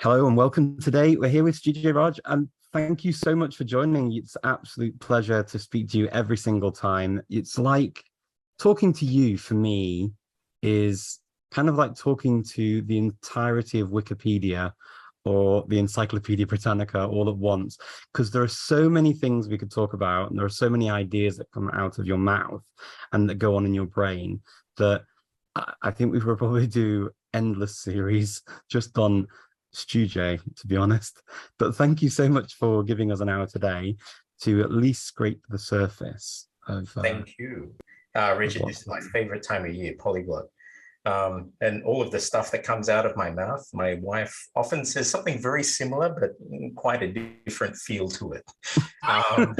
Hello and welcome. Today we're here with Stu Jay, and thank you so much for joining. It's an absolute pleasure to speak to you every single time. It's like talking to you for me is kind of like talking to the entirety of Wikipedia or the Encyclopedia Britannica all at once, because there are so many things we could talk about, and there are so many ideas that come out of your mouth and that go on in your brain that I think we could probably do endless series just on Stu Jay, to be honest. But thank you so much for giving us an hour today to at least scrape the surface Thank you. of Richard, this what's is my favorite time of year, polyglot. And all of the stuff that comes out of my mouth, my wife often says something very similar, but quite a different feel to it. Um,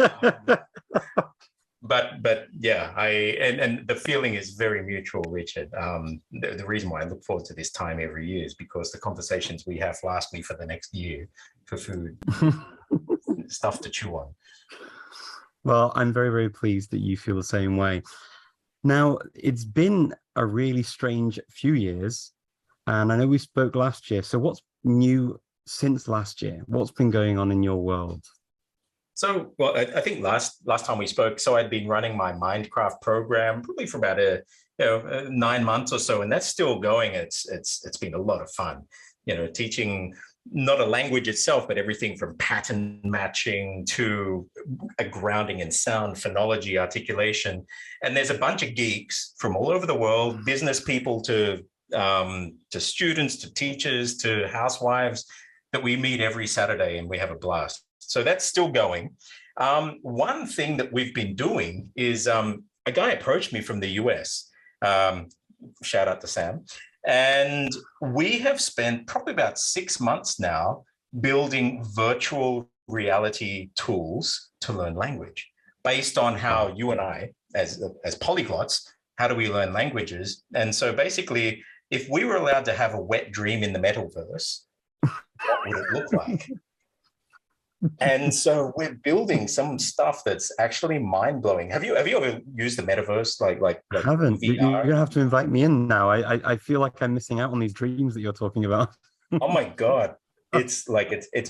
but yeah, and the feeling is very mutual, Richard. The reason why I look forward to this time every year is because the conversations we have last me for the next year for food, stuff to chew on. Well, I'm very, very pleased that you feel the same way. Now, it's been a really strange few years, and I know we spoke last year. So what's new since last year? What's been going on in your world? So, well, I think last time we spoke, so I'd been running my Mindkraft program probably for about 9 months or so, and that's still going. It's been a lot of fun, teaching not a language itself, but everything from pattern matching to a grounding in sound, phonology, articulation. And there's a bunch of geeks from all over the world, business people to students, to teachers, to housewives, that we meet every Saturday and we have a blast. So that's still going. One thing that we've been doing is a guy approached me from the US. Shout out to Sam. And we have spent probably about 6 months now building virtual reality tools to learn language based on how you and I, as polyglots, how do we learn languages? And so basically, if we were allowed to have a wet dream in the metaverse, what would it look like? And so we're building some stuff that's actually mind-blowing. Have you ever used the metaverse like I haven't. You're VR? gonna have to invite me in now. I feel like I'm missing out on these dreams that you're talking about. Oh my God. It's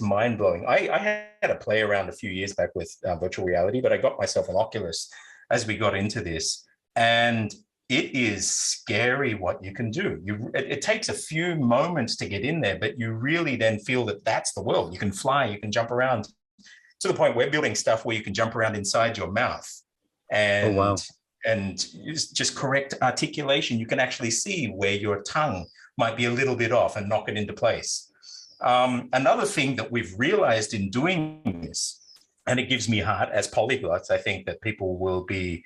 mind-blowing. I had a play around a few years back with virtual reality, but I got myself an Oculus as we got into this. And it is scary what you can do. It takes a few moments to get in there, but you really then feel that that's the world. You can fly, you can jump around, to the point we're building stuff where you can jump around inside your mouth Oh and wow. just correct articulation. You can actually see where your tongue might be a little bit off and knock it into place. Another thing that we've realized in doing this, and it gives me heart as polyglots, I think that people will be,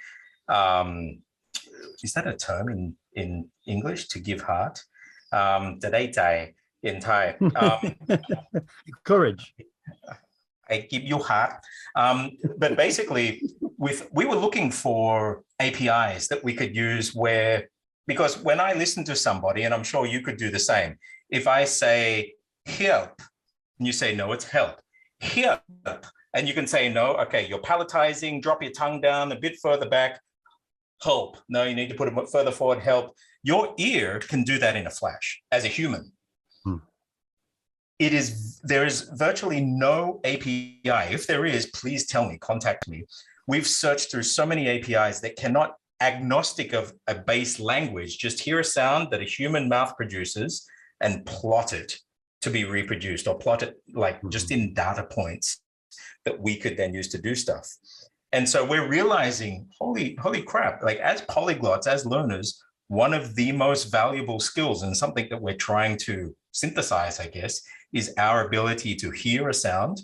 is that a term in English, to give heart? In Thai. Courage. I give you heart. But basically, we were looking for APIs that we could use because when I listen to somebody, and I'm sure you could do the same, if I say help, and you say, no, it's help, help, and you can say, no, okay, you're palatizing, drop your tongue down a bit further back, help. No, you need to put it further forward, help. Your ear can do that in a flash as a human. There is virtually no API. If there is, please tell me, contact me. We've searched through so many APIs that cannot, agnostic of a base language, just hear a sound that a human mouth produces and plot it to be reproduced, or plot it like just in data points that we could then use to do stuff. And so we're realizing, holy crap, like as polyglots, as learners, one of the most valuable skills, and something that we're trying to synthesize, I guess, is our ability to hear a sound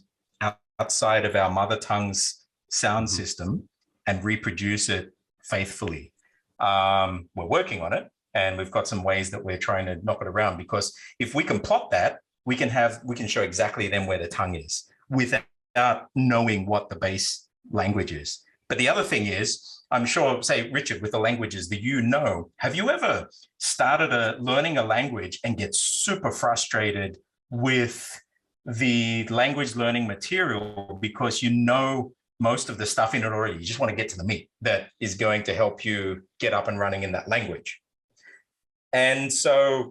outside of our mother tongue's sound system and reproduce it faithfully. We're working on it, and we've got some ways that we're trying to knock it around, because if we can plot that, we can show exactly then where the tongue is without knowing what the base language is. But the other thing is, I'm sure, say, Richard, with the languages that have you ever started learning a language and get super frustrated with the language learning material because you know most of the stuff in it already? You just want to get to the meat that is going to help you get up and running in that language. And so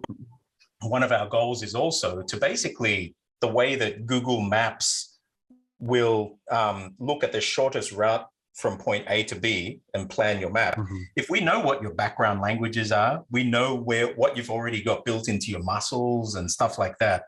one of our goals is also to basically the way that Google Maps will look at the shortest route from point A to B and plan your map. If we know what your background languages are, we know what you've already got built into your muscles and stuff like that.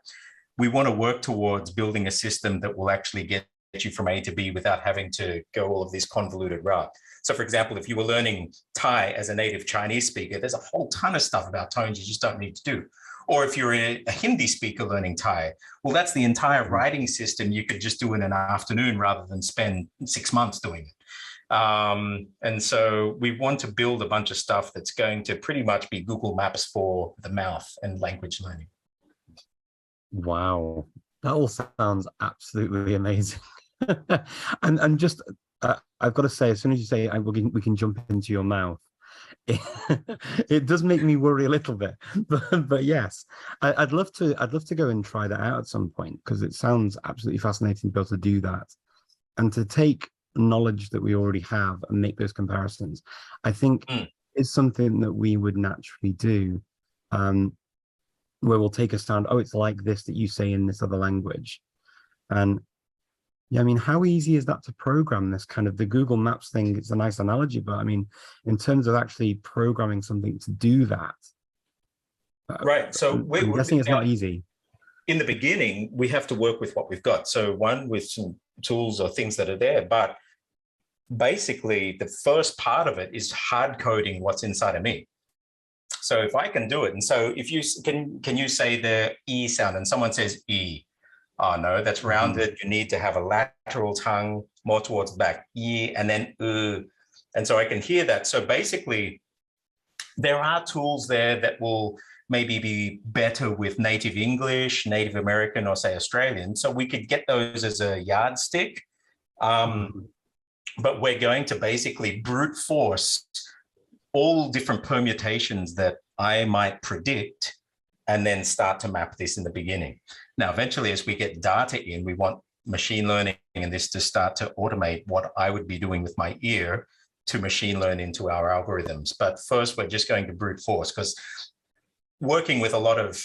We want to work towards building a system that will actually get you from A to B without having to go all of this convoluted route. So for example, if you were learning Thai as a native Chinese speaker, there's a whole ton of stuff about tones you just don't need to do. Or if you're a Hindi speaker learning Thai, well, that's the entire writing system you could just do in an afternoon rather than spend 6 months doing it. And so we want to build a bunch of stuff that's going to pretty much be Google Maps for the mouth and language learning. Wow, that all sounds absolutely amazing. and just, I've got to say, as soon as you say we can jump into your mouth, it does make me worry a little bit. But yes, I'd love to go and try that out at some point, because it sounds absolutely fascinating to be able to do that and to take knowledge that we already have and make those comparisons. I think is something that we would naturally do, where we'll take a stand. Oh, it's like this that you say in this other language. And yeah, I mean, how easy is that to program this kind of, the Google Maps thing? It's a nice analogy, but I mean, in terms of actually programming something to do that. Right. So I'm guessing it's not easy. In the beginning, we have to work with what we've got. So one, with some tools or things that are there, but basically the first part of it is hard coding what's inside of me. So if I can do it, and so if you can you say the E sound and someone says E, oh no, that's rounded. You need to have a lateral tongue more towards the back, E, and then and so I can hear that. So basically, there are tools there that will maybe be better with native English, Native American, or say Australian. So we could get those as a yardstick. But we're going to basically brute force all different permutations that I might predict and then start to map this in the beginning. Now, eventually, as we get data in, we want machine learning and this to start to automate what I would be doing with my ear to machine learn into our algorithms. But first, we're just going to brute force, because working with a lot of,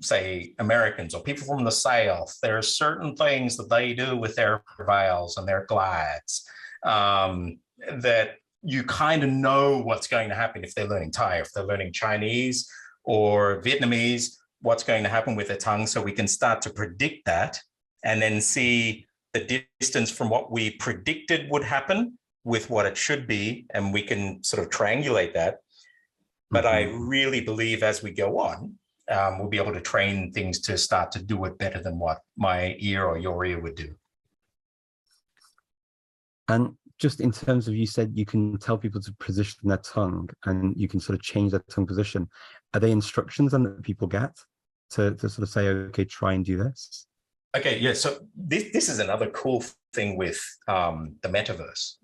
say, Americans or people from the South, there are certain things that they do with their vowels and their glides that you kind of know what's going to happen if they're learning Thai, if they're learning Chinese or Vietnamese, what's going to happen with their tongue. So we can start to predict that and then see the distance from what we predicted would happen with what it should be. And we can sort of triangulate that. But I really believe as we go on, we'll be able to train things to start to do it better than what my ear or your ear would do. And just in terms of, you said you can tell people to position their tongue and you can sort of change their tongue position. Are they instructions then that people get to sort of say, okay, try and do this? Okay, yeah. So this is another cool thing with the metaverse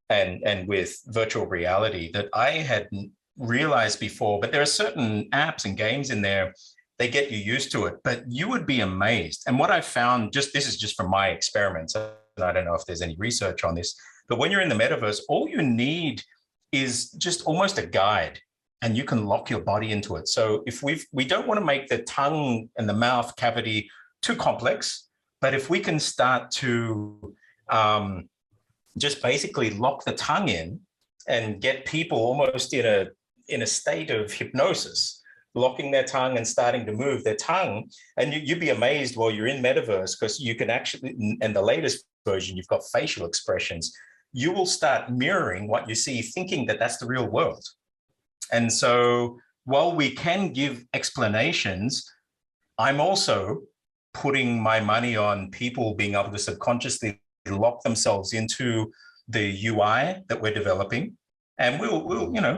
and with virtual reality that I hadn't realized before, but there are certain apps and games in there, they get you used to it, but you would be amazed. And what I found, this is just from my experiments, and I don't know if there's any research on this, but when you're in the metaverse, all you need is just almost a guide and you can lock your body into it. So if we don't want to make the tongue and the mouth cavity too complex, but if we can start to just basically lock the tongue in and get people almost in a state of hypnosis, locking their tongue and starting to move their tongue. And you'd be amazed while you're in metaverse, because you can actually, in the latest version, you've got facial expressions. You will start mirroring what you see, thinking that that's the real world. And so while we can give explanations, I'm also putting my money on people being able to subconsciously lock themselves into the UI that we're developing. And we'll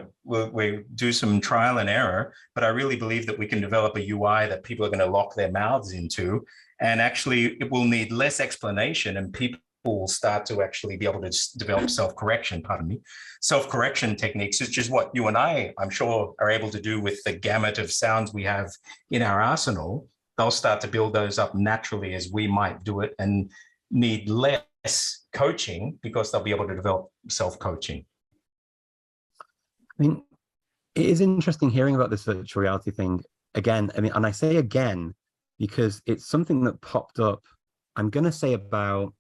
do some trial and error, but I really believe that we can develop a UI that people are going to lock their mouths into. And actually, it will need less explanation, and people will start to actually be able to develop self-correction techniques, which is what you and I'm sure, are able to do with the gamut of sounds we have in our arsenal. They'll start to build those up naturally as we might do it, and need less coaching because they'll be able to develop self-coaching. I mean, it is interesting hearing about this virtual reality thing again. I mean, and I say again, because it's something that popped up, I'm going to say about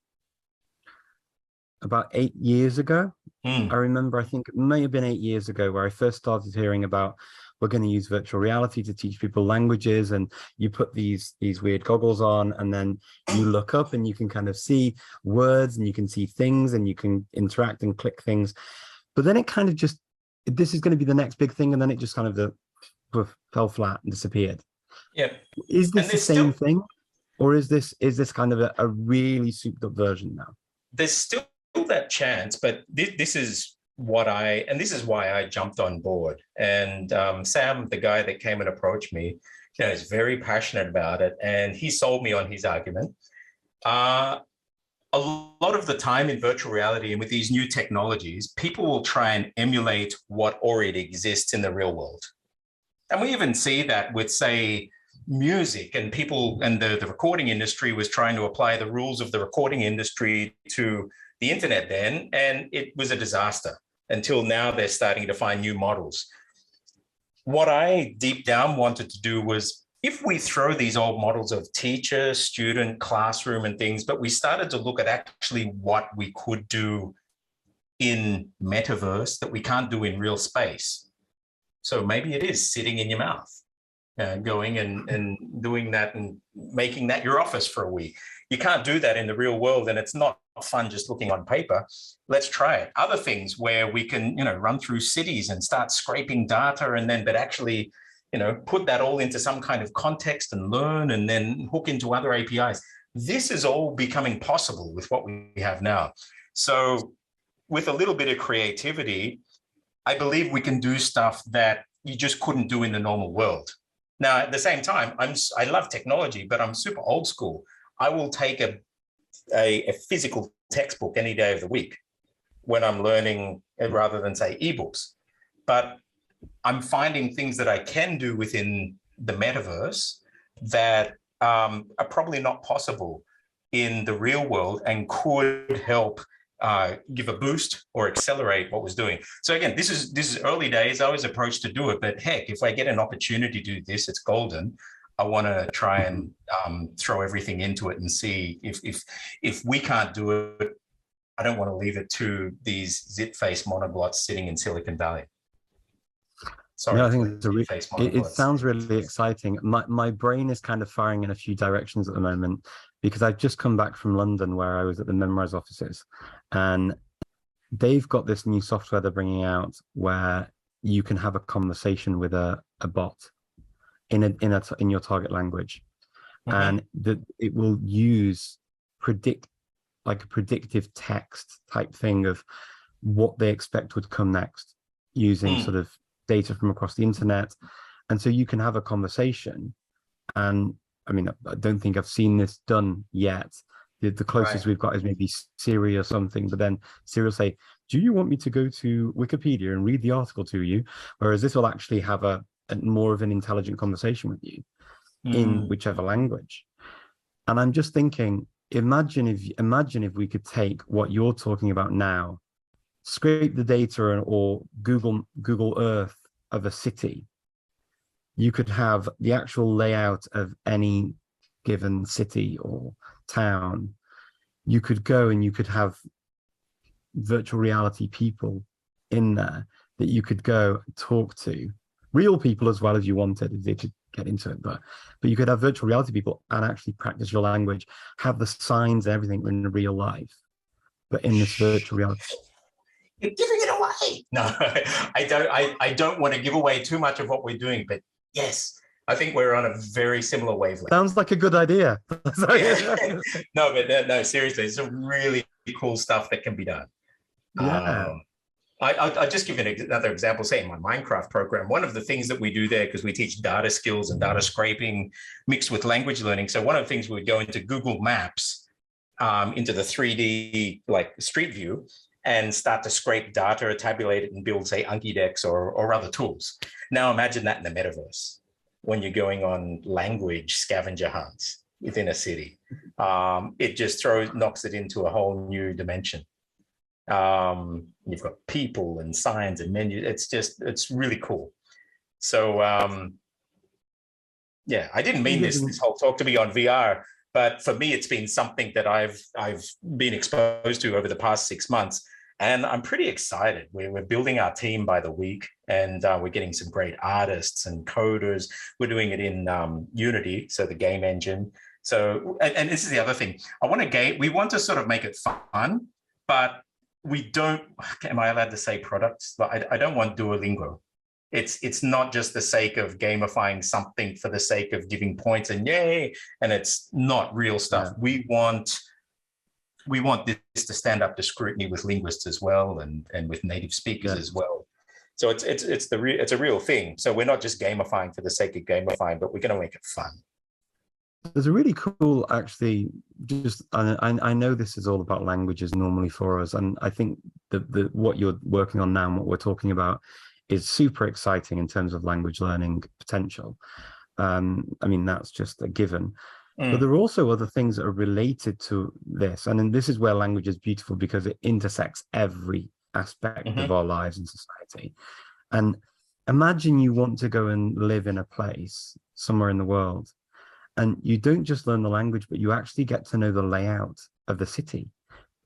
8 years ago. I remember, I think it may have been 8 years ago, where I first started hearing about, we're going to use virtual reality to teach people languages, and you put these weird goggles on, and then you look up and you can kind of see words and you can see things and you can interact and click things. But then it kind of just, this is going to be the next big thing, and then it just kind of fell flat and disappeared. Yeah. Is this the same thing, or is this kind of a really souped up version now? There's still that chance, but this is why I jumped on board. And Sam, the guy that came and approached me, is very passionate about it, and he sold me on his argument. A lot of the time in virtual reality and with these new technologies, people will try and emulate what already exists in the real world. And we even see that with, say, music, and people, and the recording industry was trying to apply the rules of the recording industry to the internet then, and it was a disaster until now they're starting to find new models. What I deep down wanted to do was, if we throw these old models of teacher, student, classroom and things, but we started to look at actually what we could do in metaverse that we can't do in real space. So maybe it is sitting in your mouth, going and doing that and making that your office for a week. You can't do that in the real world, and it's not fun just looking on paper. Let's try it. Other things where we can, run through cities and start scraping data, and then, but actually, put that all into some kind of context and learn, and then hook into other APIs. This is all becoming possible with what we have now. So with a little bit of creativity, I believe we can do stuff that you just couldn't do in the normal world. Now, at the same time, I love technology, but I'm super old school. I will take a physical textbook any day of the week when I'm learning, rather than, say, ebooks. But I'm finding things that I can do within the metaverse that are probably not possible in the real world, and could help give a boost or accelerate what was doing. So again, this is early days. I was approached to do it, but heck, if I get an opportunity to do this, it's golden. I want to try and throw everything into it and see if we can't do it. I don't want to leave it to these zit-faced monoblots sitting in Silicon Valley. Sorry, I think it sounds really exciting. My brain is kind of firing in a few directions at the moment, because I've just come back from London, where I was at the Memrise offices, and they've got this new software they're bringing out where you can have a conversation with a bot in your target language, and that it will use a predictive text type thing of what they expect would come next, using sort of data from across the internet. And so you can have a conversation, and I mean, I don't think I've seen this done yet. The closest we've got is maybe Siri or something, but then Siri will say, do you want me to go to Wikipedia and read the article to you? Whereas this will actually have a more of an intelligent conversation with you in whichever language. And I'm just thinking, imagine if we could take what you're talking about now, scrape the data, or Google Earth of a city. You could have the actual layout of any given city or town. You could go and you could have virtual reality people in there that you could go and talk to, real people as well, as you wanted, if they could get into it, but you could have virtual reality people and actually practice your language, have the signs and everything in real life, but in this virtual reality. You're giving it away. No, I don't want to give away too much of what we're doing, but yes, I think we're on a very similar wavelength. Sounds like a good idea. No, but no, seriously, it's some really cool stuff that can be done. Yeah. I'll just give you another example. Say in my Mindkraft program, one of the things that we do there, because we teach data skills and data scraping mixed with language learning. So one of the things we would go into Google Maps, into the 3D like Street View, and start to scrape data, tabulate it, and build, say, Anki decks or other tools. Now imagine that in the metaverse, when you're going on language scavenger hunts within a city. It just knocks it into a whole new dimension. You've got people and signs and menus. It's really cool. So Yeah, I didn't mean this whole talk to be on VR, but for me, it's been something that I've been exposed to over the past 6 months, and I'm pretty excited. We're building our team by the week, and we're getting some great artists and coders. We're doing it in Unity, so the game engine. So, and this is the other thing. We want to sort of make it fun, but we don't. Am I allowed to say products? But I don't want Duolingo. It's not just the sake of gamifying something for the sake of giving points and yay, and it's not real stuff. Yeah. We want this to stand up to scrutiny with linguists as well, and with native speakers as well. So it's a real thing. So we're not just gamifying for the sake of gamifying, but we're going to make it fun. There's a really cool, actually, I know this is all about languages normally for us, and I think the what you're working on now and what we're talking about is super exciting in terms of language learning potential. I mean, that's just a given. But there are also other things that are related to this. And then this is where language is beautiful, because it intersects every aspect of our lives in society. And imagine you want to go and live in a place somewhere in the world, and you don't just learn the language, but you actually get to know the layout of the city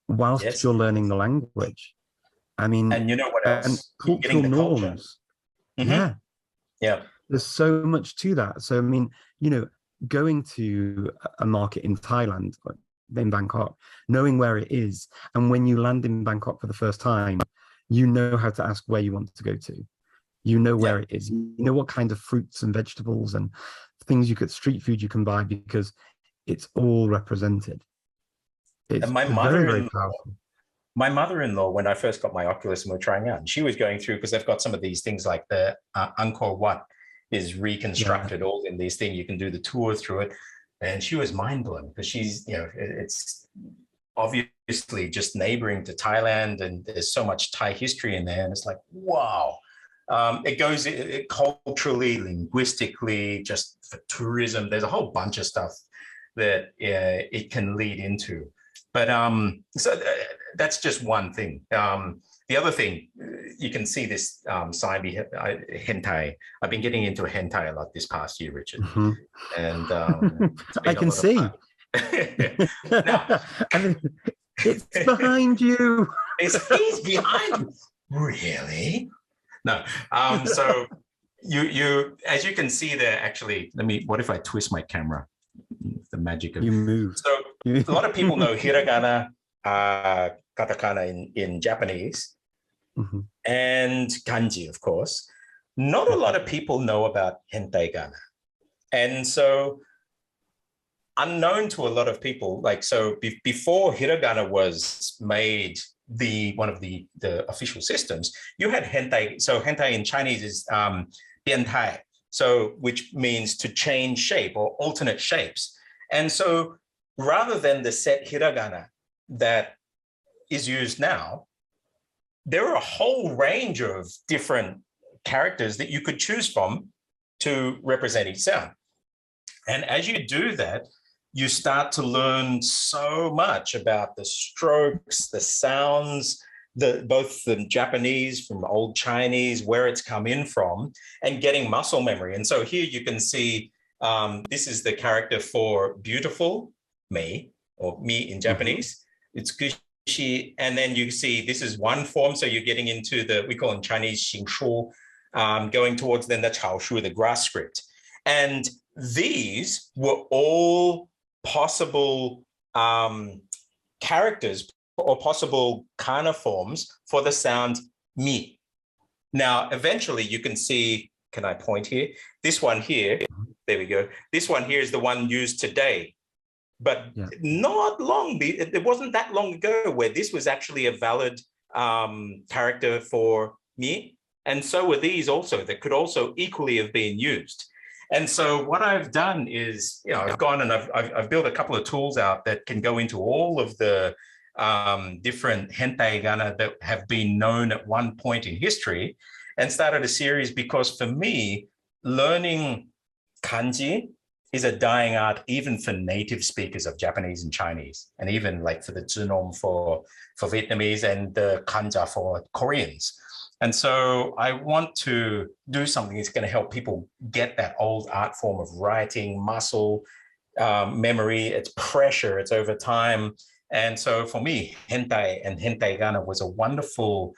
whilst you're learning the language. I mean, and you know what else? And cultural norms. Yeah. There's so much to that. So, I mean, you know, going to a market in Thailand, in Bangkok, knowing where it is, and when you land in Bangkok for the first time, you know how to ask where you want to go to. You know where it is. You know what kind of fruits and vegetables and things street food you can buy, because it's all represented. It's very, very powerful. My mother-in-law, when I first got my Oculus and we're trying out, she was going through, because they've got some of these things like the Angkor Wat is reconstructed all in these things. You can do the tour through it. And she was mind blown, because she's, you know, it's obviously just neighboring to Thailand, and there's so much Thai history in there. And it's like, wow. It goes culturally, linguistically, just for tourism. There's a whole bunch of stuff that it can lead into. But so that's just one thing. The other thing, you can see this sign, hentai. I've been getting into hentai a lot this past year, Richard. And I can see. Now, I mean, it's behind you. He's behind. Really? No. So you, as you can see there, actually, what if I twist my camera? The magic of you move. So a lot of people know hiragana, katakana in Japanese, and kanji, of course. Not a lot of people know about hentai gana. And so unknown to a lot of people, before hiragana was made one of the official systems, you had hentai. So hentai in Chinese is biantai, so which means to change shape or alternate shapes. And so rather than the set hiragana that is used now, there are a whole range of different characters that you could choose from to represent each sound. And as you do that, you start to learn so much about the strokes, the sounds, both the Japanese from old Chinese, where it's come in from, and getting muscle memory. And so here you can see, this is the character for beautiful, me, or me in Japanese. It's gushi. And then you see this is one form. So you're getting into we call in Chinese, xingshu, going towards then the chaoshu, the grass script. And these were all possible characters or possible kana forms for the sound mi. Now, eventually you can see, can I point here? This one here, there we go. This one here is the one used today, but not long, it wasn't that long ago where this was actually a valid character for mi. And so were these also, that could also equally have been used. And so what I've done is, I've gone and I've built a couple of tools out that can go into all of the different hentai gana that have been known at one point in history, and started a series, because for me, learning kanji is a dying art, even for native speakers of Japanese and Chinese, and even like for the zhenom for Vietnamese and the kanja for Koreans. And so I want to do something that's going to help people get that old art form of writing, muscle, memory, it's pressure, it's over time. And so for me, hentai and hentai gana was a wonderful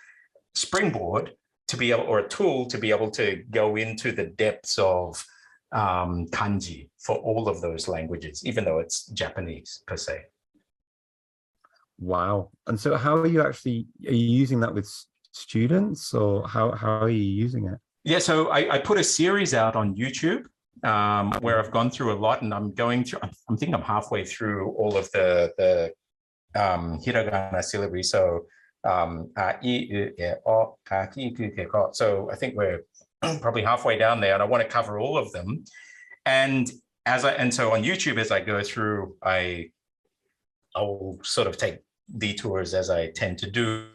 springboard to be able, or a tool to be able to go into the depths of kanji for all of those languages, even though it's Japanese per se. Wow. And so how are you using that with students, or how are you using it? Yeah, so I put a series out on YouTube where I've gone through a lot, and I'm going through, I'm thinking I'm halfway through all of the hiragana syllabary. So so I think we're probably halfway down there, and I want to cover all of them. And so on YouTube, as I go through, I'll sort of take detours, as I tend to do,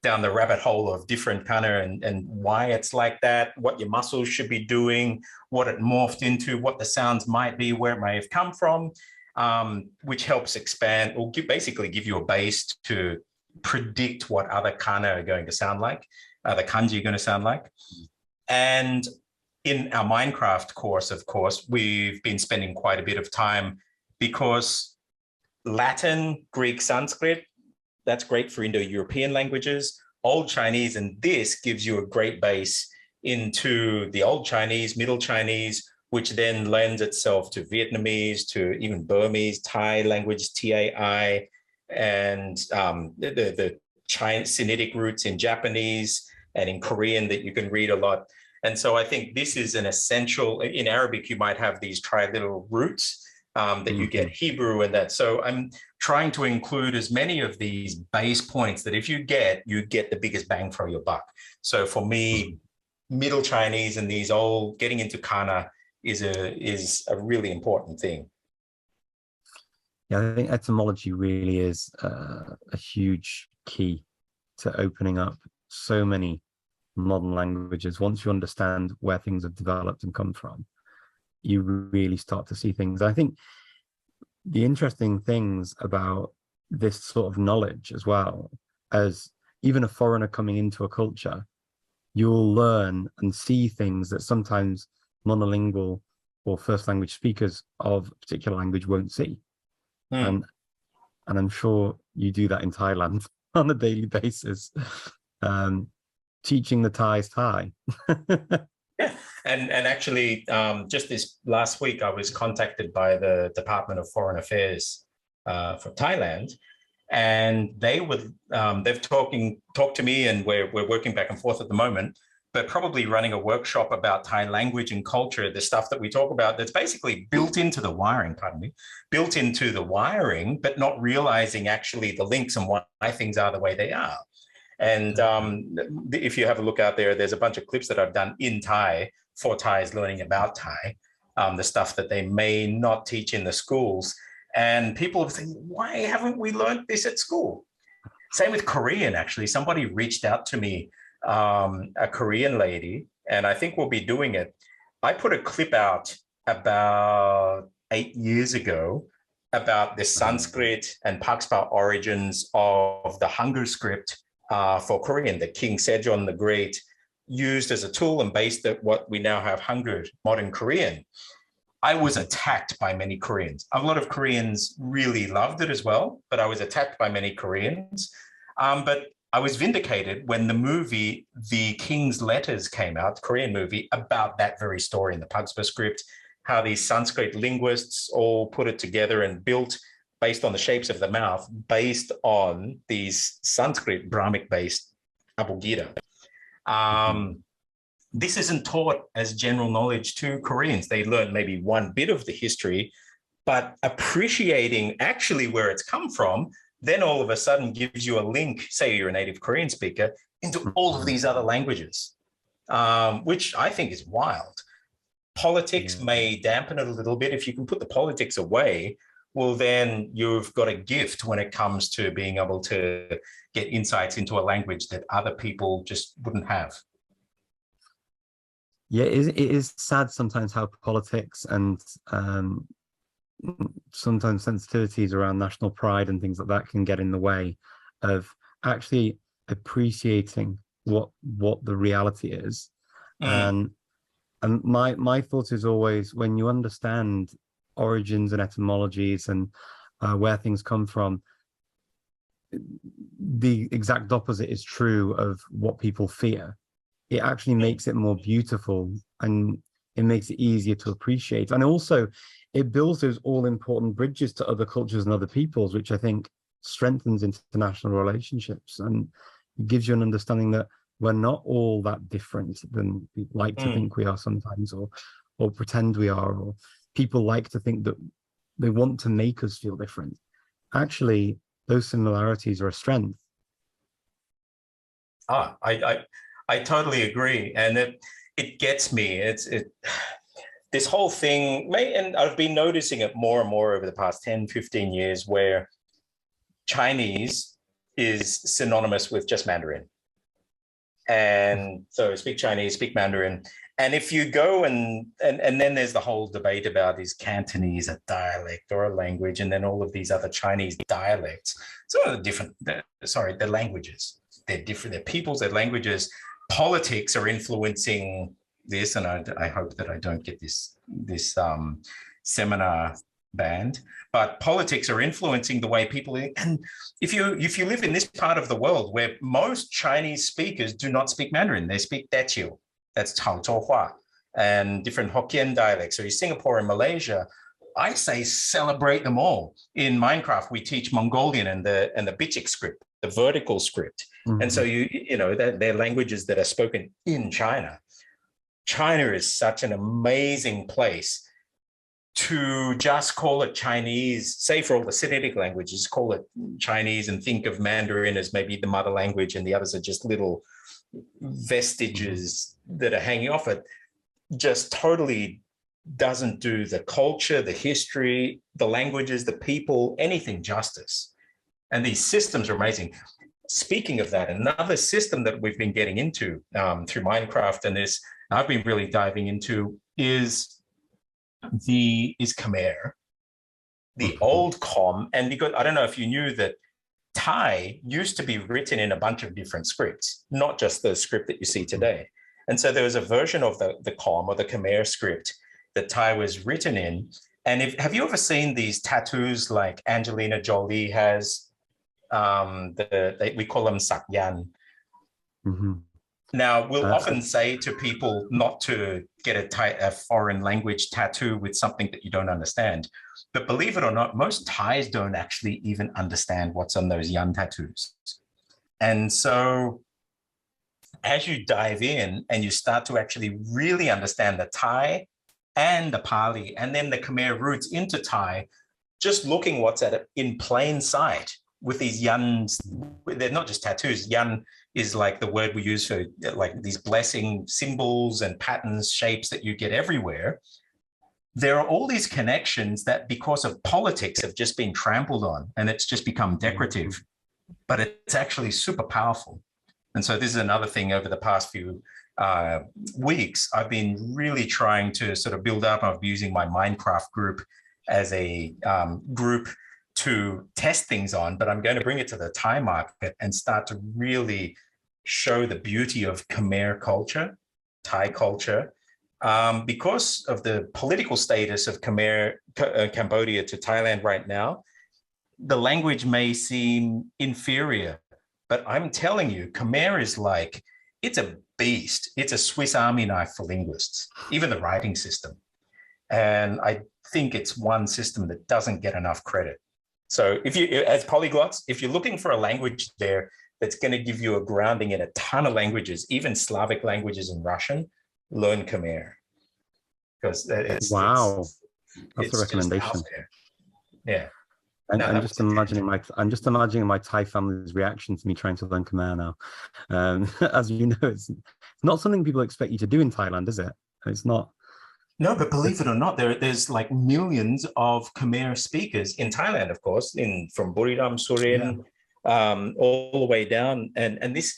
down the rabbit hole of different kind of and why it's like that, what your muscles should be doing, what it morphed into, what the sounds might be, where it may have come from, which helps expand or basically give you a base to predict what other kana are going to sound like, the kanji are going to sound like. And in our Mindkraft course, of course, we've been spending quite a bit of time, because Latin, Greek, Sanskrit, that's great for Indo-European languages, Old Chinese, and this gives you a great base into the Old Chinese, Middle Chinese, which then lends itself to Vietnamese, to even Burmese, Thai language, Tai, and the Chinese Sinitic roots in Japanese and in Korean that you can read a lot. And so I think this is an essential. In Arabic, you might have these triliteral roots that you get Hebrew and that. So I'm trying to include as many of these base points that if you get the biggest bang for your buck. So for me, Middle Chinese and these old, getting into kana is a really important thing. Yeah, I think etymology really is a huge key to opening up so many modern languages. Once you understand where things have developed and come from, you really start to see things. I think the interesting things about this sort of knowledge, as well as even a foreigner coming into a culture, you'll learn and see things that sometimes monolingual or first language speakers of a particular language won't see. And I'm sure you do that in Thailand on a daily basis, teaching the Thais Thai. Yeah, and actually, just this last week, I was contacted by the Department of Foreign Affairs for Thailand, and they've talked to me, and we're working back and forth at the moment, but probably running a workshop about Thai language and culture, the stuff that we talk about that's basically built into the wiring, built into the wiring, but not realizing actually the links and why things are the way they are. And if you have a look out there, there's a bunch of clips that I've done in Thai for Thais learning about Thai, the stuff that they may not teach in the schools. And people are thinking, why haven't we learned this at school? Same with Korean, actually. Somebody reached out to me, a Korean lady, and I think we'll be doing it. I put a clip out about 8 years ago about the Sanskrit and Pakpa origins of the Hangul script for Korean, that King Sejong the Great used as a tool and based at what we now have Hangul, modern Korean. I was attacked by many Koreans. A lot of Koreans really loved it as well, but I was attacked by many Koreans. But I was vindicated when the movie The King's Letters came out, Korean movie, about that very story in the Pakpa script, how these Sanskrit linguists all put it together and built based on the shapes of the mouth, based on these Sanskrit Brahmic-based abugida. This isn't taught as general knowledge to Koreans. They learn maybe one bit of the history, but appreciating actually where it's come from, then all of a sudden gives you a link, say you're a native Korean speaker, into all of these other languages, which I think is wild. Politics may dampen it a little bit. If you can put the politics away, well, then you've got a gift when it comes to being able to get insights into a language that other people just wouldn't have. Yeah, it is sad sometimes how politics and sometimes sensitivities around national pride and things like that can get in the way of actually appreciating what the reality is. Mm. And my thought is always, when you understand origins and etymologies and where things come from, the exact opposite is true of what people fear. It actually makes it more beautiful, and it makes it easier to appreciate. And also, it builds those all-important bridges to other cultures and other peoples, which I think strengthens international relationships and gives you an understanding that we're not all that different than we like to think we are sometimes, or pretend we are, or people like to think that they want to make us feel different. Actually, those similarities are a strength. I totally agree, and it gets me. This whole thing, and I've been noticing it more and more over the past 10, 15 years, where Chinese is synonymous with just Mandarin. And so speak Chinese, speak Mandarin. And if you go and then there's the whole debate about, is Cantonese a dialect or a language, and then all of these other Chinese dialects. Some of the different, the languages, they're different, they're peoples, they're languages. Politics are influencing this, and I hope that I don't get this seminar banned. But politics are influencing the way people. And if you live in this part of the world where most Chinese speakers do not speak Mandarin, they speak Teochew, that's Chaozhouhua, and different Hokkien dialects. So in Singapore and Malaysia, I say celebrate them all. In Mindkraft, we teach Mongolian and the Bichik script, the vertical script. Mm-hmm. And so they're languages that are spoken in China. China is such an amazing place to just call it Chinese, say for all the Sinitic languages, call it Chinese and think of Mandarin as maybe the mother language, and the others are just little vestiges that are hanging off it. Just totally doesn't do the culture, the history, the languages, the people, anything justice. And these systems are amazing. Speaking of that, another system that we've been getting into through Mindkraft, and this I've been really diving into, is Khmer, the old Com. And because I don't know if you knew that Thai used to be written in a bunch of different scripts, not just the script that you see today. And so there was a version of the Com, or the Khmer script, that Thai was written in. And have you ever seen these tattoos like Angelina Jolie has? We call them sakyan. Mm-hmm. Now, we'll often say to people not to get a foreign language tattoo with something that you don't understand. But believe it or not, most Thais don't actually even understand what's on those yan tattoos. And so as you dive in and you start to actually really understand the Thai and the Pali and then the Khmer roots into Thai, just looking what's in plain sight with these yans, they're not just tattoos. Yan is like the word we use for like these blessing symbols and patterns, shapes that you get everywhere. There are all these connections that, because of politics, have just been trampled on, and it's just become decorative, but it's actually super powerful. And so this is another thing over the past few weeks, I've been really trying to sort of build up. I've been using my Mindkraft group as a group to test things on, but I'm going to bring it to the Thai market and start to really show the beauty of Khmer culture, Thai culture. Because of the political status of Khmer, Cambodia to Thailand right now, the language may seem inferior, but I'm telling you, Khmer is like, it's a beast. It's a Swiss Army knife for linguists, even the writing system. And I think it's one system that doesn't get enough credit. So if you, as polyglots, if you're looking for a language there that's going to give you a grounding in a ton of languages, even Slavic languages and Russian, learn Khmer. Because it's that's a recommendation. Yeah. And I'm just imagining my Thai family's reaction to me trying to learn Khmer now. As you know, it's not something people expect you to do in Thailand, is it? It's not. No, but believe it or not, there's like millions of Khmer speakers in Thailand, of course, from Buriram, Surin, all the way down. And this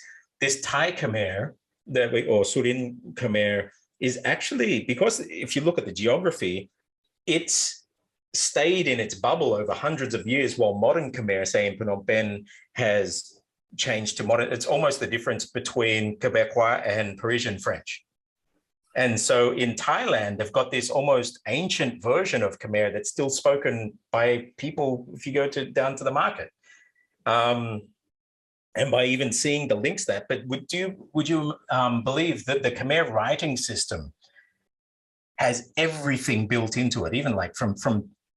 Thai Khmer or Surin Khmer is actually, because if you look at the geography, it's stayed in its bubble over hundreds of years, while modern Khmer, say in Phnom Penh, has changed to modern. It's almost the difference between Quebecois and Parisian French. And so in Thailand, they've got this almost ancient version of Khmer that's still spoken by people if you go down to the market. And by even seeing the links there, but would you believe that the Khmer writing system has everything built into it, even like from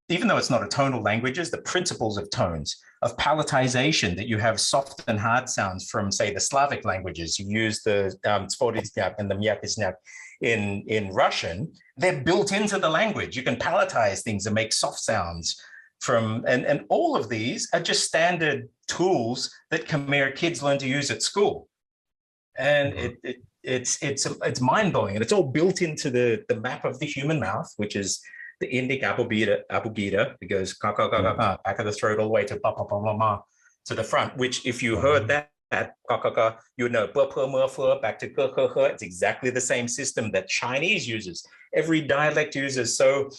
even though it's not a tonal languages, the principles of tones, of palatization, that you have soft and hard sounds from, say, the Slavic languages. You use the Spodizniak and the Myakizniak in Russian. They're built into the language. You can palatize things and make soft sounds from, and all of these are just standard tools that Khmer kids learn to use at school. And it's mind-blowing, and it's all built into the map of the human mouth, which is the Indic abugida. It goes ka ka ka ka ka, back of the throat all the way to pa pa pa ma ma to the front. Which, if you heard that ka ka ka, you would know back to ka ka ka. It's exactly the same system that Chinese uses. Every dialect uses. So,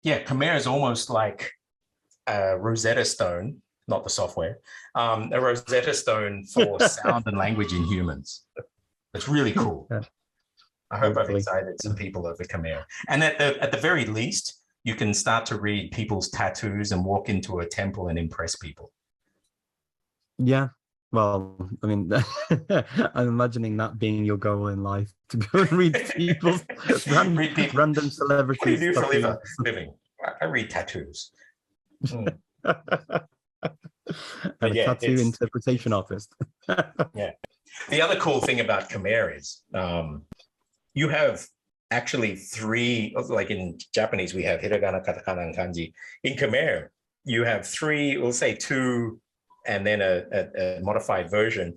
yeah, Khmer is almost like a Rosetta Stone, not the software, a Rosetta Stone for sound and language in humans. It's really cool. Yeah. I hope I've excited some people over Khmer. And at the very least, you can start to read people's tattoos and walk into a temple and impress people. Yeah. Well, I mean, I'm imagining that being your goal in life, to go and read people's random celebrities. What do you do for a living? I read tattoos. And a tattoo interpretation artist. Yeah. The other cool thing about Khmer is you have actually three, like in Japanese, we have hiragana, katakana, and kanji. In Khmer, you have three, we'll say two, and then a modified version,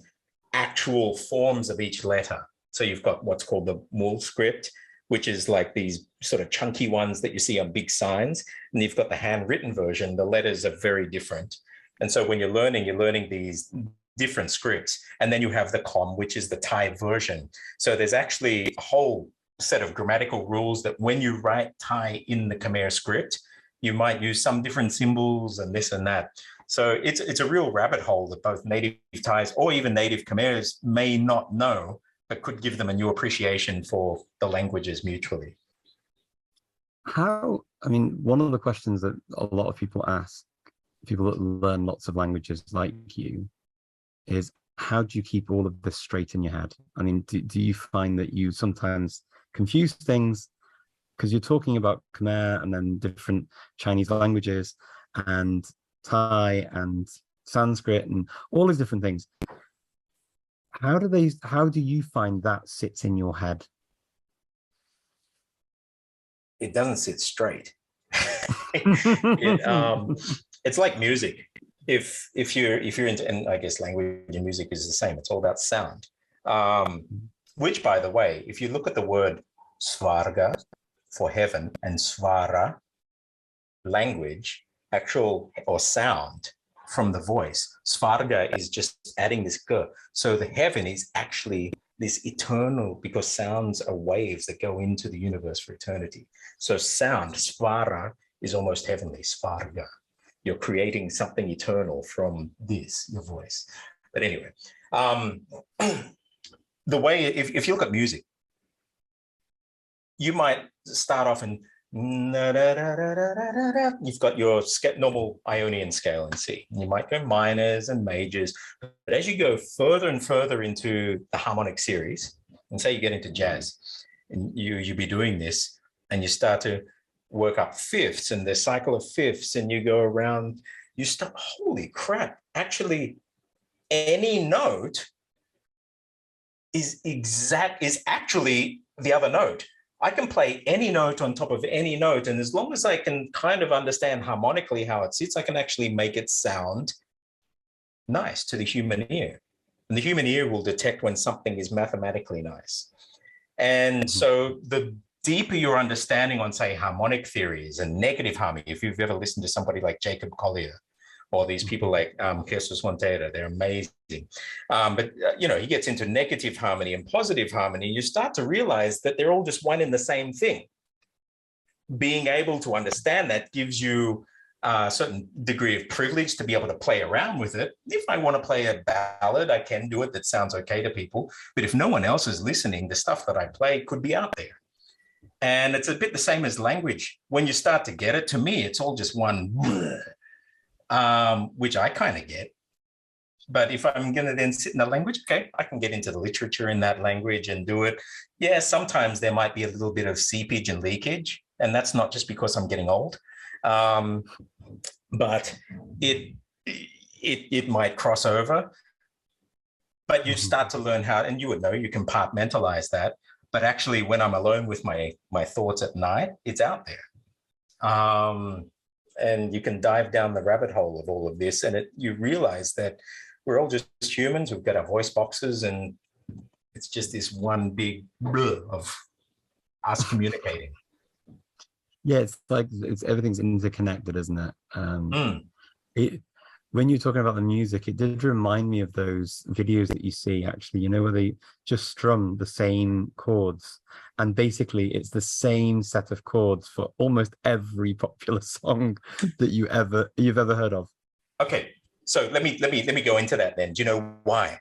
actual forms of each letter. So you've got what's called the mul script, which is like these sort of chunky ones that you see on big signs. And you've got the handwritten version. The letters are very different. And so when you're learning these different scripts. And then you have the com, which is the Thai version. So there's actually a whole set of grammatical rules that when you write Thai in the Khmer script, you might use some different symbols and this and that. So it's a real rabbit hole that both native Thais or even native Khmers may not know, but could give them a new appreciation for the languages mutually. I mean, one of the questions that a lot of people ask, people that learn lots of languages like you, is how do you keep all of this straight in your head? I mean, do you find that you sometimes confuse things because you're talking about Khmer and then different Chinese languages and Thai and Sanskrit and all these different things? How do you find that sits in your head? It doesn't sit straight. It's like music. If you're into, and I guess language and music is the same, it's all about sound. Which, by the way, if you look at the word svarga for heaven and svara, language, actual or sound from the voice, svarga is just adding this g. So the heaven is actually this eternal, because sounds are waves that go into the universe for eternity. So sound, svara, is almost heavenly, svarga. You're creating something eternal from this, your voice. But anyway, the way, if you look at music, you might start off in, you've got your normal Ionian scale in C. You might go minors and majors, but as you go further and further into the harmonic series, and say you get into jazz, and you be doing this, and you start to work up fifths and the cycle of fifths, and you go around, you start, holy crap, actually any note is actually the other note. I can play any note on top of any note, and as long as I can kind of understand harmonically how it sits, I can actually make it sound nice to the human ear. And the human ear will detect when something is mathematically nice. And so the deeper your understanding on, say, harmonic theories and negative harmony, if you've ever listened to somebody like Jacob Collier or these people like Jesus Montero, they're amazing. But he gets into negative harmony and positive harmony. You start to realize that they're all just one and the same thing. Being able to understand that gives you a certain degree of privilege to be able to play around with it. If I want to play a ballad, I can do it. That sounds okay to people. But if no one else is listening, the stuff that I play could be out there. And it's a bit the same as language. When you start to get it, to me, it's all just one, which I kind of get. But if I'm going to then sit in the language, okay, I can get into the literature in that language and do it. Yeah, sometimes there might be a little bit of seepage and leakage, and that's not just because I'm getting old. But it might cross over. But you start to learn how, and you would know, you compartmentalize that. But actually, when I'm alone with my thoughts at night, it's out there. And you can dive down the rabbit hole of all of this, and you realize that we're all just humans. We've got our voice boxes, and it's just this one big blur of us communicating. Yeah, it's like everything's interconnected, isn't it? When you're talking about the music, it did remind me of those videos that you see, actually, you know, where they just strum the same chords, and basically it's the same set of chords for almost every popular song that you've ever heard of. Okay, so let me go into that then. Do you know why?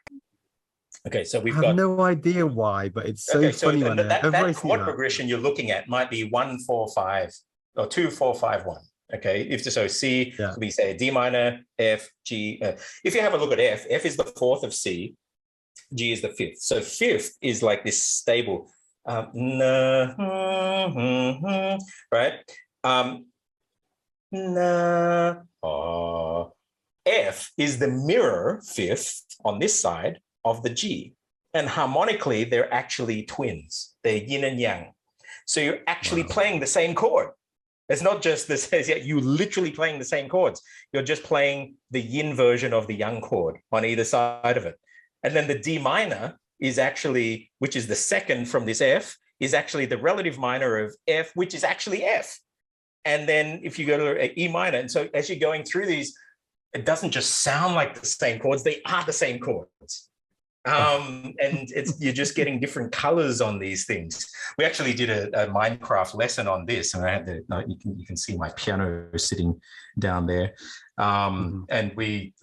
Okay, so I have no idea why, but it's so funny when that chord progression you're looking at might be 1, 4, 5 or 2, 4, 5, 1. Okay, if so, C, we say D minor, F, G. If you have a look at F is the 4th of C, G is the 5th. So 5th is like this stable, right? F is the mirror 5th on this side of the G. And harmonically, they're actually twins. They're yin and yang. So you're actually playing the same chord. It's not just this, you're literally playing the same chords. You're just playing the yin version of the yang chord on either side of it. And then the D minor is actually, which is the second from this F, is actually the relative minor of F, which is actually F. And then if you go to E minor, and so as you're going through these, it doesn't just sound like the same chords, they are the same chords. And you're just getting different colors on these things. We actually did a Mindkraft lesson on this, and I had you can see my piano sitting down there. And we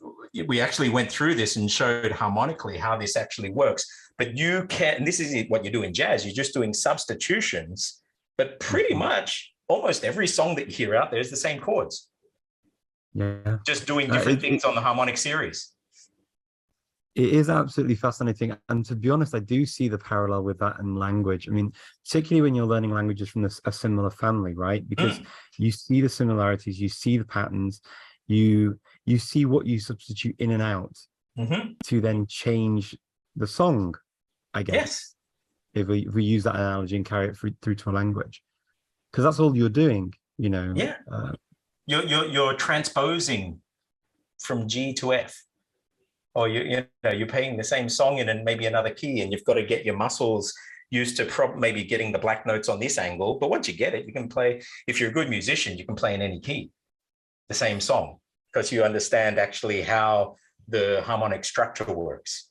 actually went through this and showed harmonically how this actually works. But you can, and this is what you do in jazz, you're just doing substitutions, but pretty much almost every song that you hear out there is the same chords. Yeah. Just doing different things on the harmonic series. It is absolutely fascinating. And to be honest, I do see the parallel with that in language. I mean, particularly when you're learning languages from a similar family, right? Because you see the similarities, you see the patterns, you see what you substitute in and out to then change the song, I guess. Yes. If we use that analogy and carry it through to a language. Because that's all you're doing, you know. Yeah. You're transposing from G to F. Or you're playing the same song in and maybe another key, and you've got to get your muscles used to maybe getting the black notes on this angle. But once you get it, you can play. If you're a good musician, you can play in any key, the same song, because you understand actually how the harmonic structure works.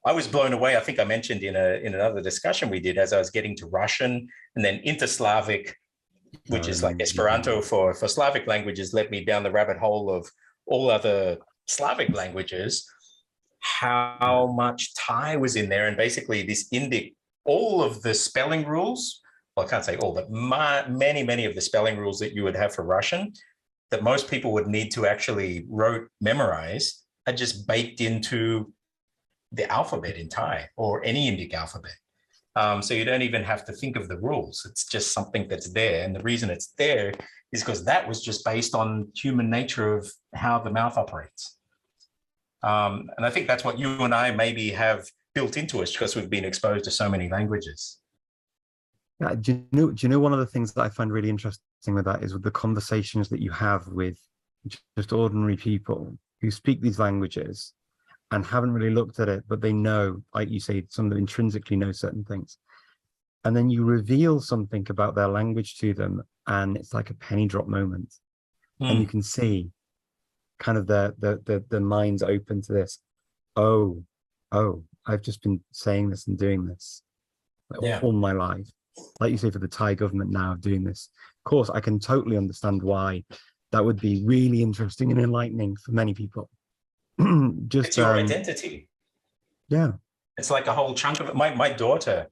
I was blown away. I think I mentioned in another discussion we did as I was getting to Russian and then inter-Slavic, which is like Esperanto for Slavic languages, led me down the rabbit hole of all other Slavic languages. How much Thai was in there, and basically this Indic, all of the spelling rules, well, I can't say all, but many of the spelling rules that you would have for Russian that most people would need to actually memorize are just baked into the alphabet in Thai or any Indic alphabet. So you don't even have to think of the rules. It's just something that's there. And the reason it's there is because that was just based on human nature of how the mouth operates. And I think that's what you and I maybe have built into us because we've been exposed to so many languages. Yeah, do you know one of the things that I find really interesting with that is with the conversations that you have with just ordinary people who speak these languages and haven't really looked at it, but they know, like you say, some of them intrinsically know certain things. And then you reveal something about their language to them, and it's like a penny drop moment. And you can see kind of the mind's open to this. Oh, I've just been saying this and doing this all my life. Like you say, for the Thai government now doing this. Of course, I can totally understand why That would be really interesting and enlightening for many people. It's your identity. Yeah. It's like a whole chunk of it. My daughter,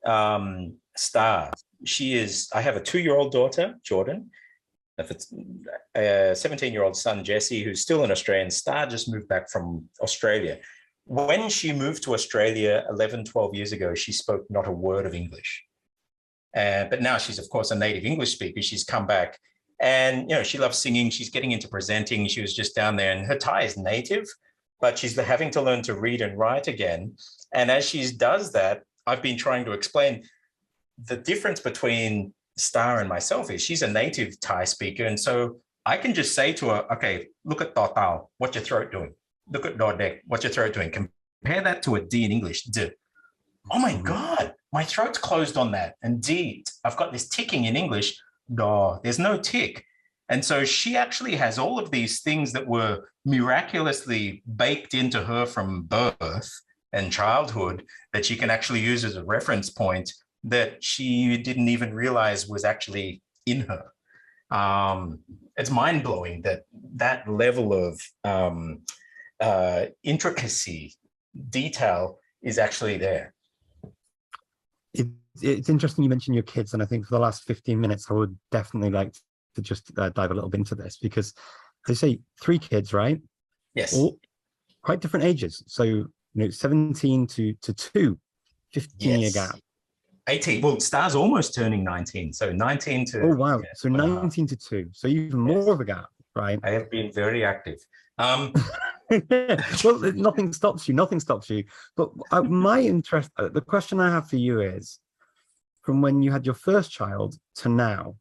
Star, I have a 2-year-old daughter, Jordan. If it's a 17-year-old son, Jesse, who's still an Australian. Star just moved back from Australia. When she moved to Australia 11, 12 years ago, she spoke not a word of English. But now she's, of course, a native English speaker. She's come back and, she loves singing. She's getting into presenting. She was just down there, and her Thai is native, but she's having to learn to read and write again. And as she does that, I've been trying to explain the difference between Star and myself is she's a native Thai speaker. And so I can just say to her, okay, look at Tao Tao, what's your throat doing? Look at Dodek, what's your throat doing? Compare that to a D in English, D. Oh my God, my throat's closed on that. And D, I've got this ticking in English, Do, there's no tick. And so she actually has all of these things that were miraculously baked into her from birth and childhood that she can actually use as a reference point that she didn't even realize was actually in her. It's mind-blowing that level of intricacy, detail is actually there. It's interesting you mentioned your kids, and I think for the last 15 minutes, I would definitely like to just dive a little bit into this, because they say 3 kids, right? Yes. All quite different ages. So, 17 to 2, 15-year gap. 18. Well, Star's almost turning 19. So 19 to... Oh, wow. So 19 to 2. So even more of a gap, right? I have been very active. Well, nothing stops you. Nothing stops you. But my interest, the question I have for you is, from when you had your first child to now,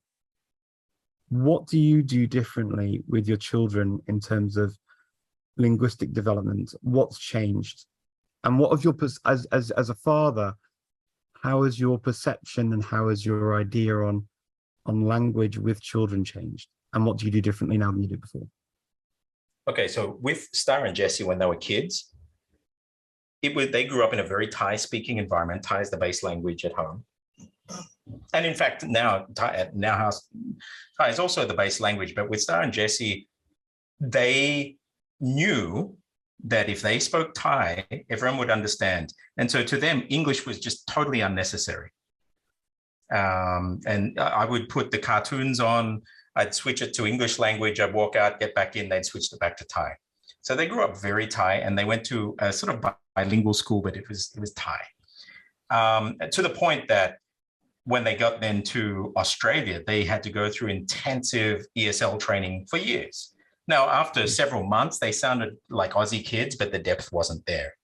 what do you do differently with your children in terms of linguistic development? What's changed? And what of your, as a father, how has your perception and how has your idea on language with children changed? And what do you do differently now than you did before? Okay, so with Star and Jesse, when they were kids, they grew up in a very Thai-speaking environment. Thai is the base language at home. And in fact, now Thai is also the base language. But with Star and Jesse, they knew that if they spoke Thai, everyone would understand. And so to them, English was just totally unnecessary. And I would put the cartoons on, I'd switch it to English language, I'd walk out, get back in, they'd switch it back to Thai. So they grew up very Thai, and they went to a sort of bilingual school, but it was Thai. To the point that when they got then to Australia, they had to go through intensive ESL training for years. Now, after several months, they sounded like Aussie kids, but the depth wasn't there.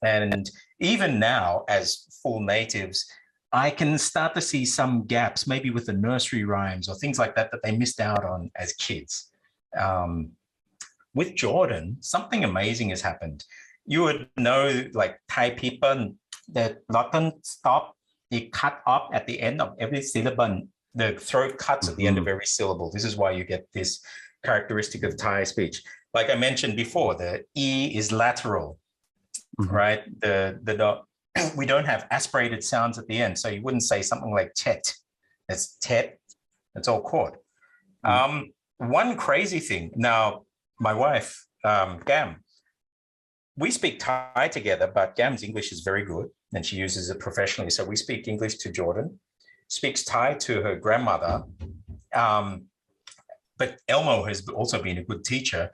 And even now, as full natives, I can start to see some gaps, maybe with the nursery rhymes or things like that, that they missed out on as kids. With Jordan, something amazing has happened. You would know, like Thai people, that Lawton stop, they cut off at the end of every syllable. The throat cuts at the end of every syllable. This is why you get this characteristic of Thai speech. Like I mentioned before, the E is lateral, right? We don't have aspirated sounds at the end. So you wouldn't say something like tet. It's tet. It's all caught. One crazy thing. Now, my wife, Gam, we speak Thai together, but Gam's English is very good and she uses it professionally. So we speak English to Jordan, speaks Thai to her grandmother. But Elmo has also been a good teacher.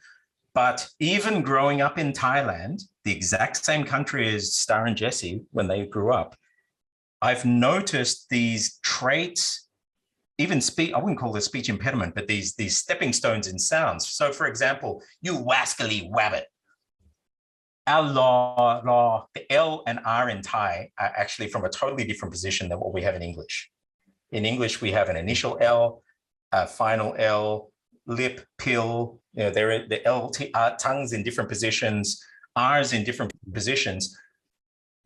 But even growing up in Thailand, the exact same country as Star and Jesse, when they grew up, I've noticed these traits, even speak, I wouldn't call this speech impediment, but these stepping stones in sounds. So for example, you wascally wabbit. The L and R in Thai are actually from a totally different position than what we have in English. In English, we have an initial L, a final L, lip, pill, there are the tongues in different positions, R's in different positions.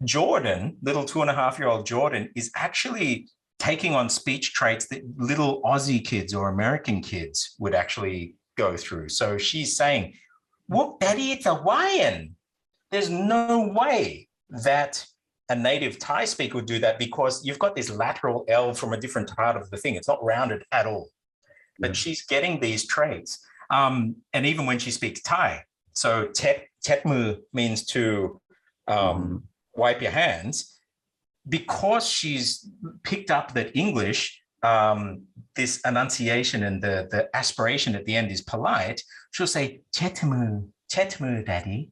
Jordan, little 2.5-year-old Jordan, is actually taking on speech traits that little Aussie kids or American kids would actually go through. So she's saying, "Whoop, Daddy, it's a Hawaiian." There's no way that a native Thai speaker would do that because you've got this lateral L from a different part of the thing. It's not rounded at all. but she's getting these traits. And even when she speaks Thai, so tet mu means to wipe your hands, because she's picked up that English, this enunciation and the aspiration at the end is polite, she'll say, tet mu, daddy.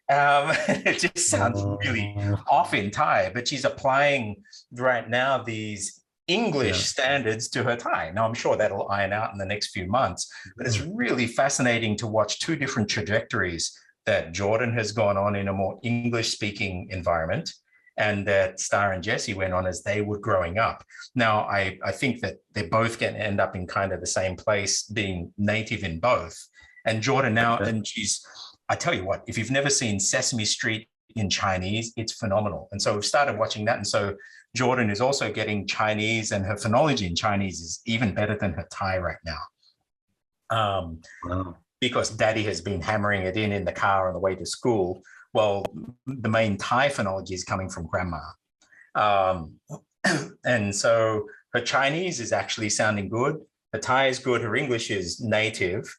It just sounds really off in Thai, but she's applying right now these English standards to her Thai. Now, I'm sure that'll iron out in the next few months, but it's really fascinating to watch two different trajectories that Jordan has gone on in a more English-speaking environment, and that Star and Jesse went on as they were growing up. Now, I think that they're both going to end up in kind of the same place, being native in both. And Jordan now, and I tell you what, if you've never seen Sesame Street in Chinese, it's phenomenal. And so we've started watching that. And so Jordan is also getting Chinese, and her phonology in Chinese is even better than her Thai right now. Because daddy has been hammering it in the car on the way to school. Well, the main Thai phonology is coming from grandma. And so her Chinese is actually sounding good. Her Thai is good. Her English is native.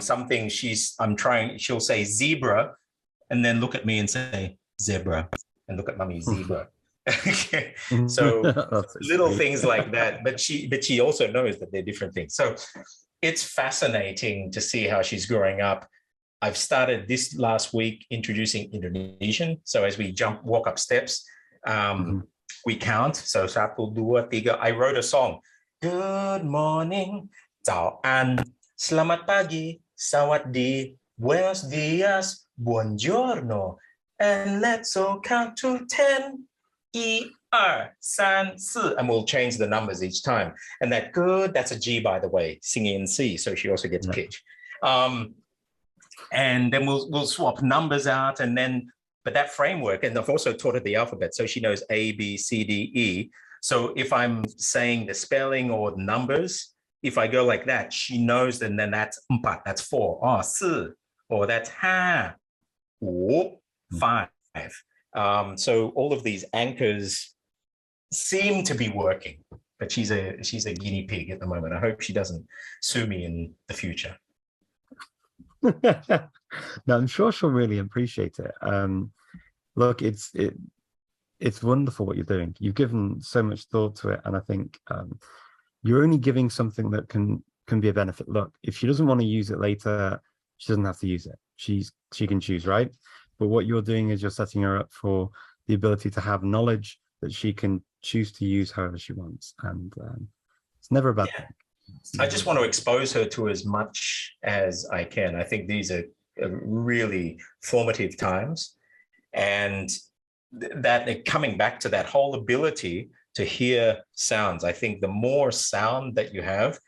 Something she'll say zebra, and then look at me and say zebra, and look at mommy, zebra. Okay. So little things like that, but she also knows that they're different things. So it's fascinating to see how she's growing up. I've started this last week introducing Indonesian. So as we walk up steps, we count. So 1, 2, 3. I wrote a song. Good morning, 早安, selamat pagi, sawadee, buenos dias, buongiorno, and let's all count to 10. 1, 2, 3, 4, and we'll change the numbers each time. And that good, that's a G, by the way, singing in C, so she also gets pitch. And then we'll swap numbers out, and then, but that framework, and I've also taught her the alphabet, so she knows A, B, C, D, E. So if I'm saying the spelling or the numbers, if I go like that, she knows, and then that's 4, that's 4, 4, or that's 5, 5. So all of these anchors seem to be working, but she's a guinea pig at the moment. I hope she doesn't sue me in the future. No, I'm sure she'll really appreciate it. Look, it's wonderful what you're doing. You've given so much thought to it, and I think you're only giving something that can be a benefit. Look, if she doesn't want to use it later, she doesn't have to use it. She can choose, right? But what you're doing is you're setting her up for the ability to have knowledge that she can choose to use however she wants, and it's never a bad thing. I just want to expose her to as much as I can. I think these are really formative times, and that coming back to that whole ability to hear sounds. I think the more sound that you have,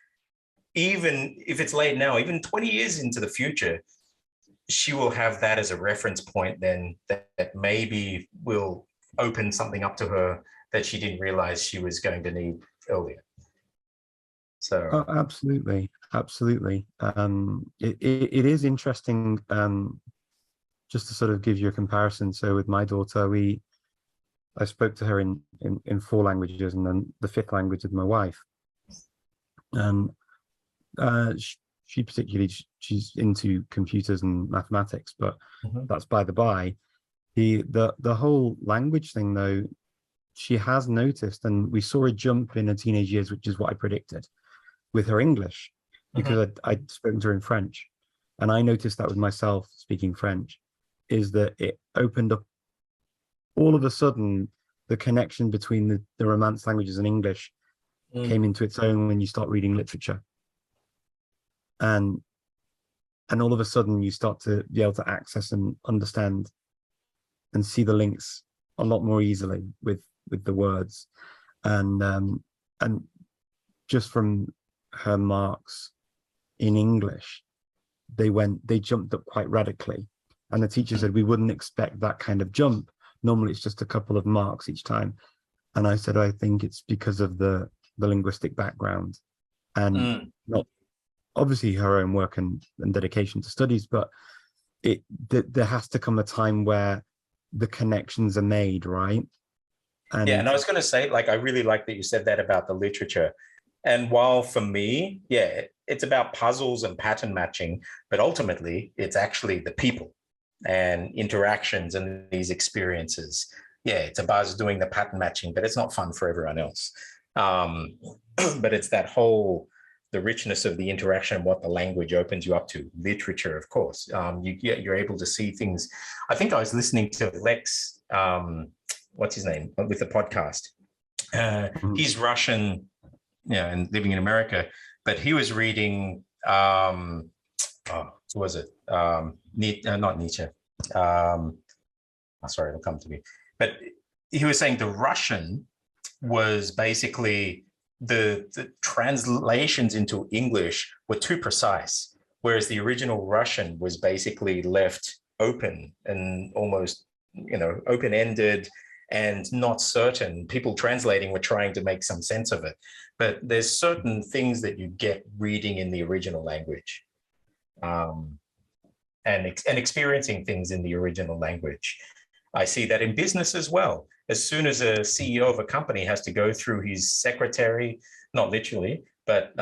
even if it's late now, even 20 years into the future, she will have that as a reference point then that maybe will open something up to her that she didn't realize she was going to need earlier. So absolutely. It is interesting, just to sort of give you a comparison. So with my daughter, I spoke to her in 4 languages, and then the 5th language with my wife. She particularly, she's into computers and mathematics, but that's by the by. The whole language thing, though, she has noticed, and we saw a jump in her teenage years, which is what I predicted with her English, because I'd spoken to her in French, and I noticed that with myself speaking French, is that it opened up all of a sudden the connection between the Romance languages and English came into its own when you start reading literature. And all of a sudden you start to be able to access and understand and see the links a lot more easily with the words. And just from her marks in English, they jumped up quite radically. And the teacher said, we wouldn't expect that kind of jump. Normally it's just a couple of marks each time. And I said, I think it's because of the linguistic background, and not obviously her own work and dedication to studies, but there has to come a time where the connections are made, right? And I was going to say, like, I really like that you said that about the literature. And while for me, yeah, it's about puzzles and pattern matching, but ultimately it's actually the people and interactions and these experiences. Yeah, it's about us doing the pattern matching, but it's not fun for everyone else. But it's that whole, the richness of the interaction, what the language opens you up to. Literature, of course. You're able to see things. I think I was listening to Lex, what's his name, with the podcast. He's Russian, and living in America, but he was reading, what was it? Not Nietzsche. Sorry, it'll come to me. But he was saying the Russian was basically the translations into English were too precise, whereas the original Russian was basically left open and almost, open-ended and not certain. People translating were trying to make some sense of it. But there's certain things that you get reading in the original language, and experiencing things in the original language. I see that in business as well. As soon as a CEO of a company has to go through his secretary, not literally, but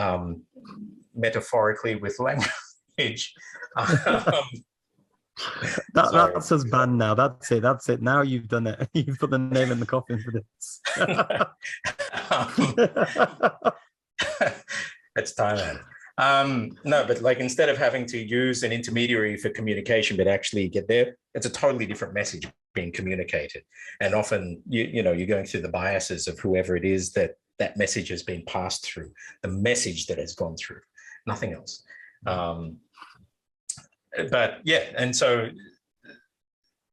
metaphorically with language. That's us banned now. That's it. Now you've done it. You've put the name in the coffin for this. It's time. No, but like, instead of having to use an intermediary for communication, but actually get there, it's a totally different message being communicated. And often, you're going through the biases of whoever it is that message has been passed through, the message that has gone through, nothing else. But yeah, and so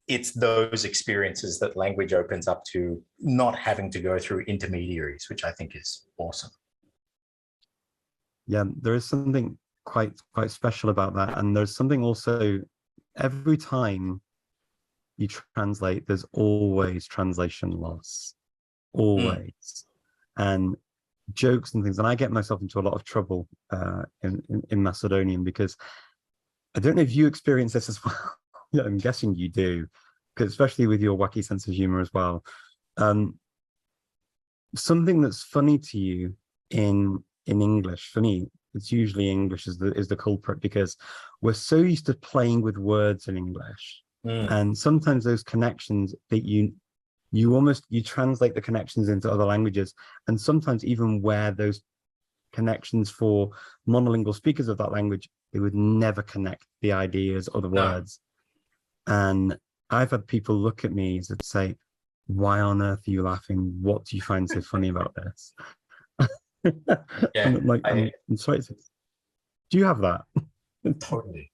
it's those experiences that language opens up to, not having to go through intermediaries, which I think is awesome. Yeah, there is something quite special about that. And there's something also, every time you translate, there's always translation loss, always. And jokes and things. And I get myself into a lot of trouble in Macedonian, because I don't know if you experience this as well. Yeah, I'm guessing you do, because especially with your wacky sense of humor as well. Something that's funny to you in English, for me, it's usually English is the culprit, because we're so used to playing with words in English, and sometimes those connections that you translate the connections into other languages, and sometimes even where those connections for monolingual speakers of that language, they would never connect the ideas or the words. And I've had people look at me and say, "Why on earth are you laughing? What do you find so funny about this?" Yeah, I'm sorry. Do you have that? Totally.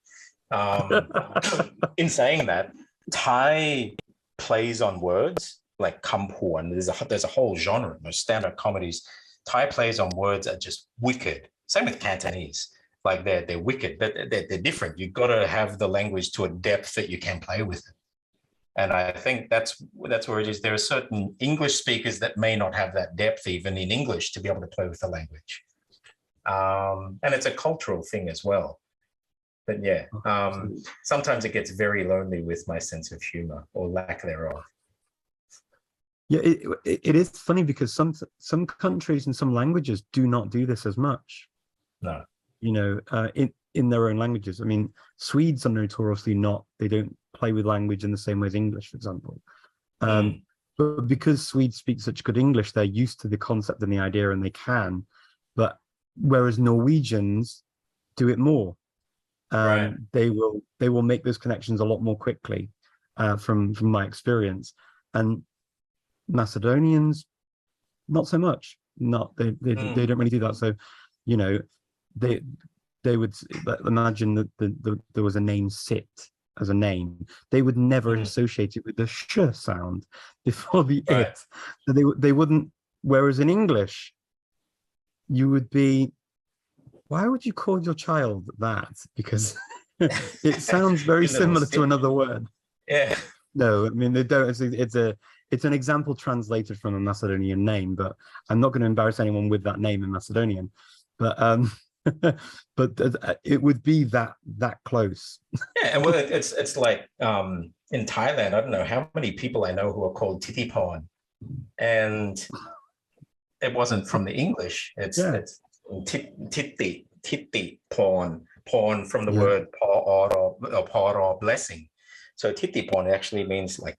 In saying that, Thai plays on words like kampu, and there's a whole genre. Most stand-up comedies, Thai plays on words are just wicked. Same with Cantonese. Like they're wicked, but they're different. You've got to have the language to a depth that you can play with it. And I think that's where it is. There are certain English speakers that may not have that depth even in English to be able to play with the language. And it's a cultural thing as well. But yeah, sometimes it gets very lonely with my sense of humor or lack thereof. Yeah, it is funny because some countries and some languages do not do this as much. No. In their own languages. I mean, Swedes are notoriously not, they don't play with language in the same way as English, for example. But because Swedes speak such good English, they're used to the concept and the idea, and they can. But whereas Norwegians do it more. Right. They will make those connections a lot more quickly, from my experience. And Macedonians, not so much. They don't really do that. So, they would imagine that there was a name sit as a name. They would never associate it with the sh sound before the it. So they wouldn't. Whereas in English, you would be, why would you call your child that? Because it sounds very similar to another word. Yeah. No, I mean, they don't. It's an example translated from a Macedonian name, but I'm not going to embarrass anyone with that name in Macedonian. But but it would be that close. Yeah, and well, it's like in Thailand, I don't know how many people I know who are called Titipon, and it wasn't from the English. It's titti porn from the word por or blessing. So titti porn actually means like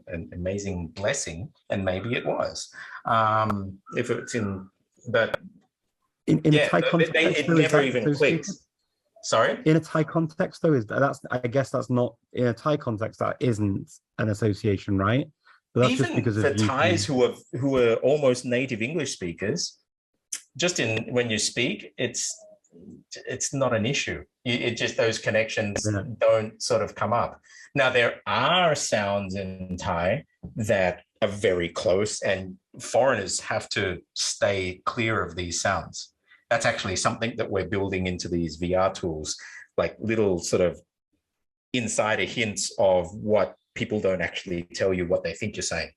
an amazing blessing, and maybe it was. If it's in, but in a Thai context, it never even clicks. Sorry? In a Thai context, though, I guess that's not in a Thai context. That isn't an association, right? But that's Even just because for of Thais who are almost native English speakers, just when you speak, it's not an issue. It just, those connections don't sort of come up. Now, there are sounds in Thai that are very close, and foreigners have to stay clear of these sounds. That's actually something that we're building into these VR tools, like little sort of insider hints of what people don't actually tell you what they think you're saying,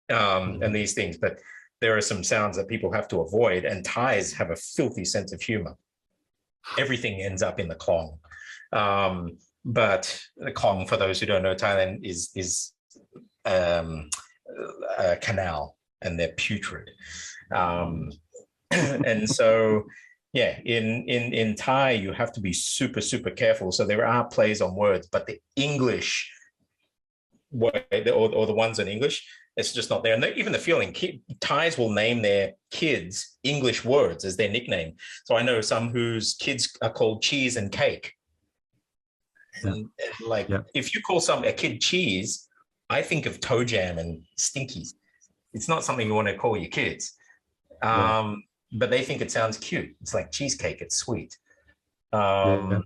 and these things. But there are some sounds that people have to avoid, and Thais have a filthy sense of humor. Everything ends up in the klong. But the klong, for those who don't know Thailand, is a canal, and they're putrid. And so, yeah, in Thai, you have to be super, super careful. So there are plays on words, but the English way, or the ones in English, it's just not there. And even the feeling, Thais will name their kids English words as their nickname. So I know some whose kids are called cheese and cake. And if you call a kid cheese, I think of toe jam and stinkies. It's not something you want to call your kids. But they think it sounds cute. It's like cheesecake, it's sweet. So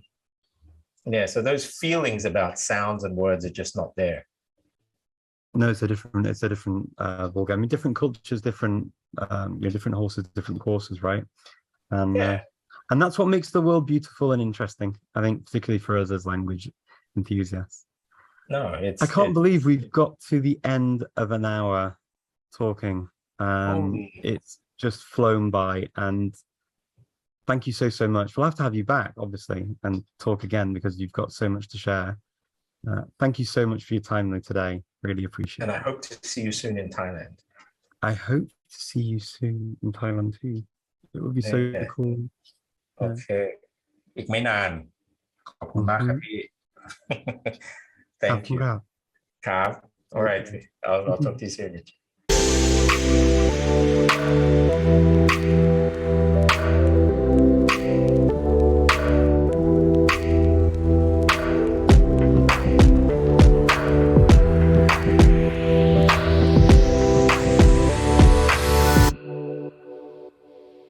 those feelings about sounds and words are just not there. No, it's a different ballgame. I mean, different cultures, different different horses, different courses, right? And that's what makes the world beautiful and interesting, I think, particularly for us as language enthusiasts. I can't believe we've got to the end of an hour talking. It's just flown by, and thank you so much. We'll have to have you back, obviously, and talk again, because you've got so much to share. Thank you so much for your time though today. Really appreciate it. And I hope to see you soon in Thailand. I hope to see you soon in Thailand too. It would be so cool. Okay. อีกไม่นาน ขอบคุณมากครับพี่ Thank you. ครับ All right. I'll talk to you soon.